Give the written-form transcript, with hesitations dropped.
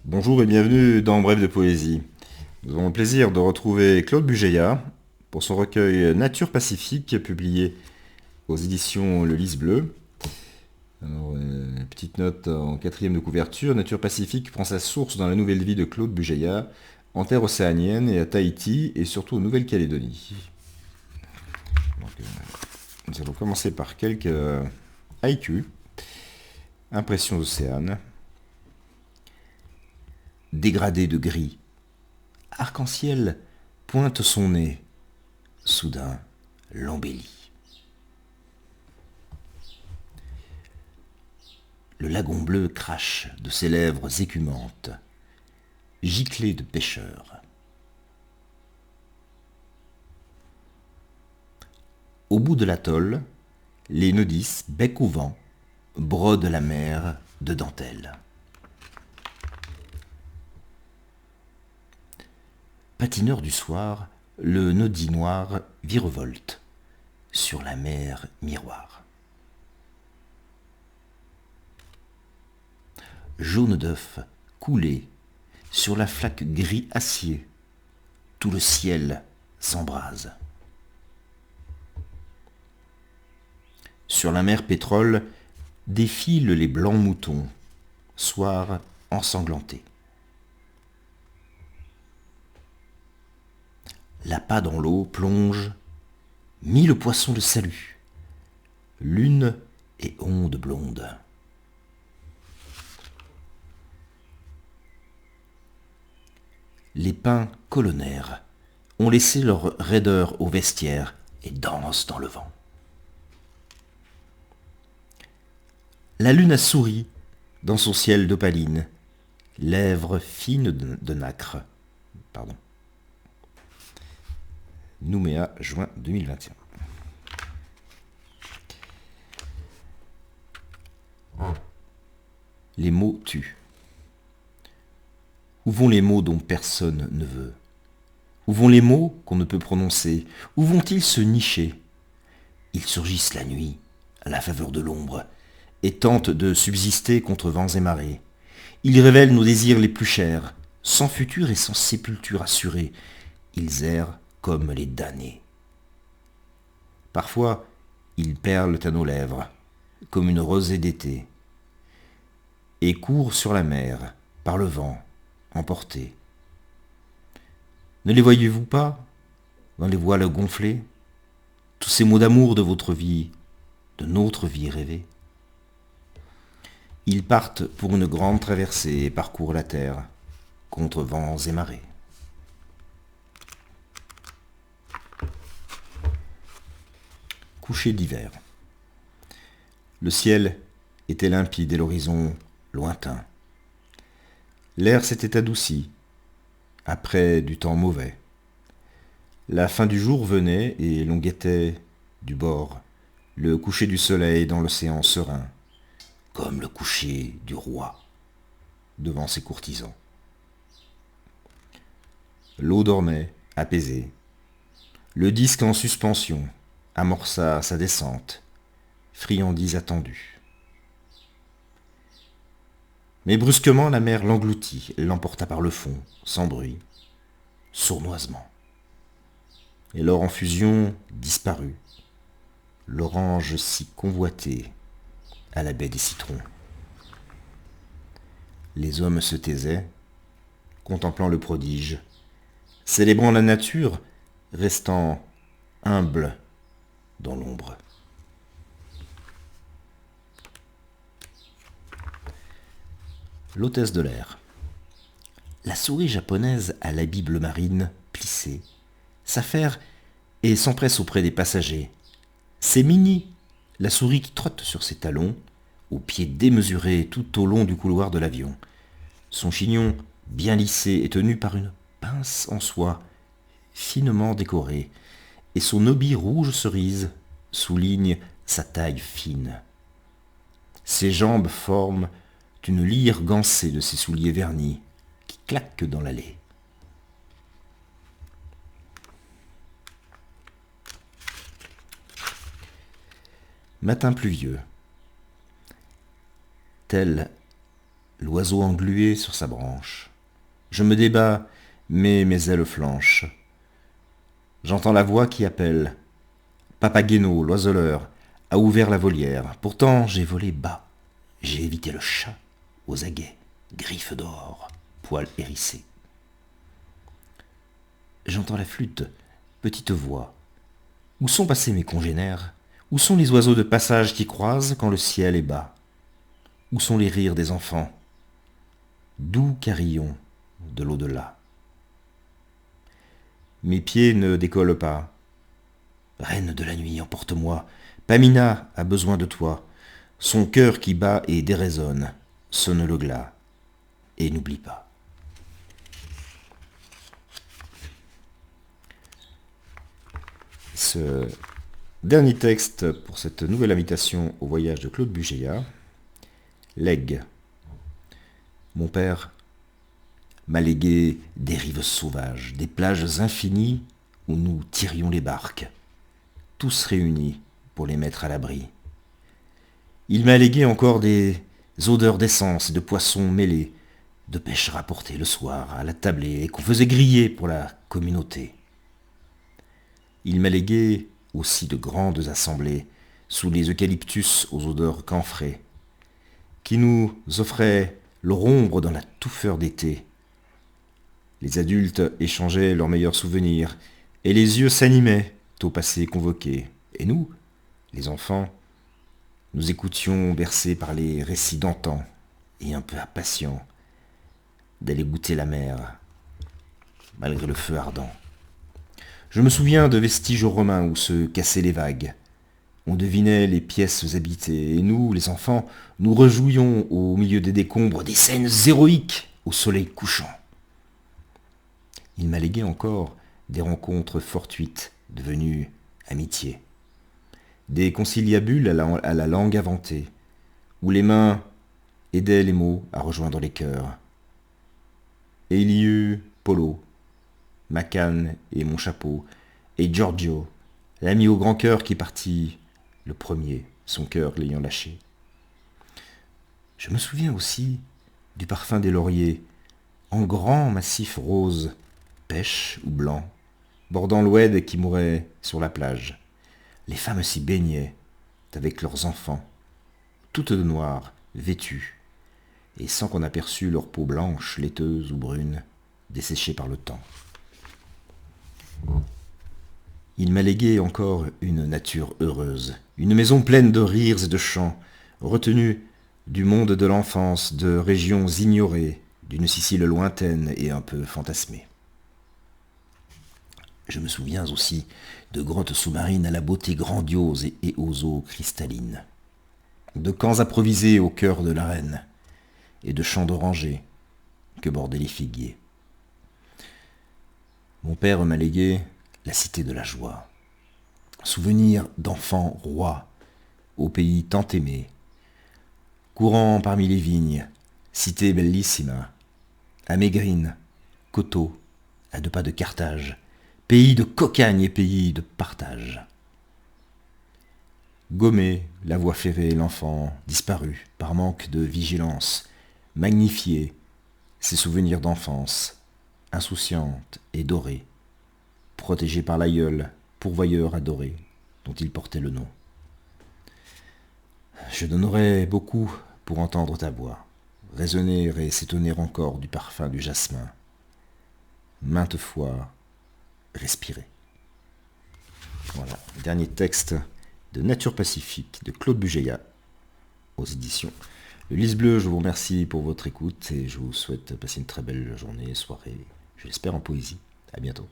Bonjour et bienvenue dans Bref de Poésie. Nous avons le plaisir de retrouver Claude Bugéa pour son recueil Nature Pacifique, publié aux éditions Le Lys Bleu. Alors, une petite note en quatrième de couverture. Nature Pacifique prend sa source dans la nouvelle vie de Claude Bugéa, en terre océanienne et à Tahiti et surtout en Nouvelle-Calédonie. Nous allons commencer par quelques haïkus. Impressions océanes. Dégradé de gris. Arc-en-ciel pointe son nez. Soudain, l'embellit. Le lagon bleu crache de ses lèvres écumantes, giclées de pêcheurs. Au bout de l'atoll, les nodisses, bec au vent, brodent la mer de dentelle. Patineur du soir, le nodi noir virevolte sur la mer miroir. Jaune d'œuf coulé sur la flaque gris acier, tout le ciel s'embrase. Sur la mer pétrole défilent les blancs moutons, soir ensanglanté. L'appât dans l'eau plonge 1000 poissons de salut, lune et onde blonde. Les pins colonnaires ont laissé leur raideur au vestiaire et dansent dans le vent. La lune a souri dans son ciel d'opaline, lèvres fines de nacre. Pardon. Nouméa, juin 2021. Les mots tuent. Où vont les mots dont personne ne veut? Où vont les mots qu'on ne peut prononcer? Où vont-ils se nicher? Ils surgissent la nuit, à la faveur de l'ombre, et tentent de subsister contre vents et marées. Ils révèlent nos désirs les plus chers, sans futur et sans sépulture assurée. Ils errent comme les damnés. Parfois, ils perlent à nos lèvres, comme une rosée d'été, et courent sur la mer, par le vent, emportés. Ne les voyez-vous pas, dans les voiles gonflées, tous ces mots d'amour de votre vie, de notre vie rêvée? Ils partent pour une grande traversée et parcourent la terre, contre vents et marées. Coucher d'hiver. Le ciel était limpide et l'horizon lointain. L'air s'était adouci, après du temps mauvais. La fin du jour venait et l'on guettait du bord le coucher du soleil dans l'océan serein, comme le coucher du roi devant ses courtisans. L'eau dormait, apaisée. Le disque en suspension amorça sa descente, friandise attendue. Mais brusquement la mer l'engloutit, l'emporta par le fond, sans bruit, sournoisement. Et l'or en fusion disparut, l'orange si convoité à la baie des citrons. Les hommes se taisaient, contemplant le prodige, célébrant la nature, restant humbles dans l'ombre. L'hôtesse de l'air. La souris japonaise à l'habit bleu marine, plissé, s'affaire et s'empresse auprès des passagers. C'est Minnie, la souris qui trotte sur ses talons, aux pieds démesurés tout au long du couloir de l'avion. Son chignon, bien lissé, est tenu par une pince en soie, finement décorée, et son obi rouge cerise souligne sa taille fine. Ses jambes forment une lyre gancée de ses souliers vernis qui claquent dans l'allée. Matin pluvieux. Tel l'oiseau englué sur sa branche. Je me débats, mais mes ailes flanchent. J'entends la voix qui appelle. Papageno, l'oiseleur, a ouvert la volière. Pourtant, j'ai volé bas. J'ai évité le chat, aux aguets, griffes d'or, poils hérissés. J'entends la flûte, petite voix. Où sont passés mes congénères? Où sont les oiseaux de passage qui croisent quand le ciel est bas? Où sont les rires des enfants? Doux carillon de l'au-delà. Mes pieds ne décollent pas. Reine de la nuit, emporte-moi. Pamina a besoin de toi. Son cœur qui bat et déraisonne. Sonne le glas et n'oublie pas. Ce dernier texte pour cette nouvelle invitation au voyage de Claude Bugéa. Legs. Mon père m'a légué des rives sauvages, des plages infinies où nous tirions les barques, tous réunis pour les mettre à l'abri. Il m'a légué encore des odeurs d'essence et de poissons mêlés, de pêche rapportée le soir à la tablée et qu'on faisait griller pour la communauté. Il m'a légué aussi de grandes assemblées sous les eucalyptus aux odeurs camphrées, qui nous offraient leur ombre dans la touffeur d'été. Les adultes échangeaient leurs meilleurs souvenirs, et les yeux s'animaient au passé convoqué. Et nous, les enfants, nous écoutions bercés par les récits d'antan, et un peu impatients d'aller goûter la mer, malgré le feu ardent. Je me souviens de vestiges romains où se cassaient les vagues. On devinait les pièces habitées, et nous, les enfants, nous rejouions au milieu des décombres des scènes héroïques au soleil couchant. Il m'a légué encore des rencontres fortuites devenues amitiés, des conciliabules à la langue inventée, où les mains aidaient les mots à rejoindre les cœurs. Et il y eut Polo, ma canne et mon chapeau, et Giorgio, l'ami au grand cœur qui partit le premier, son cœur l'ayant lâché. Je me souviens aussi du parfum des lauriers, en grands massifs roses, pêche ou blanc, bordant l'oued qui mourait sur la plage. Les femmes s'y baignaient avec leurs enfants, toutes de noir, vêtues, et sans qu'on aperçût leur peau blanche, laiteuse ou brune, desséchée par le temps. Il m'a légué encore une nature heureuse, une maison pleine de rires et de chants, retenue du monde de l'enfance, de régions ignorées, d'une Sicile lointaine et un peu fantasmée. Je me souviens aussi de grottes sous-marines à la beauté grandiose et aux eaux cristallines, de camps improvisés au cœur de l'arène, et de champs d'orangers que bordaient les figuiers. Mon père m'a légué la cité de la joie, souvenir d'enfants rois au pays tant aimé, courant parmi les vignes, cité bellissima, à Mégrine, coteau, à 2 pas de Carthage, pays de cocagne et pays de partage. Gommer la voie ferrée, l'enfant disparu par manque de vigilance, magnifier ses souvenirs d'enfance, insouciante et dorée, protégée par l'aïeul, pourvoyeur adoré, dont il portait le nom. Je donnerais beaucoup pour entendre ta voix, résonner et s'étonner encore du parfum du jasmin, maintes fois respirer. Voilà, dernier texte de Nature Pacifique de Claude Bugéa aux éditions Le Lys Bleu. Je vous remercie pour votre écoute et je vous souhaite passer une très belle journée, soirée, je l'espère en poésie. À bientôt.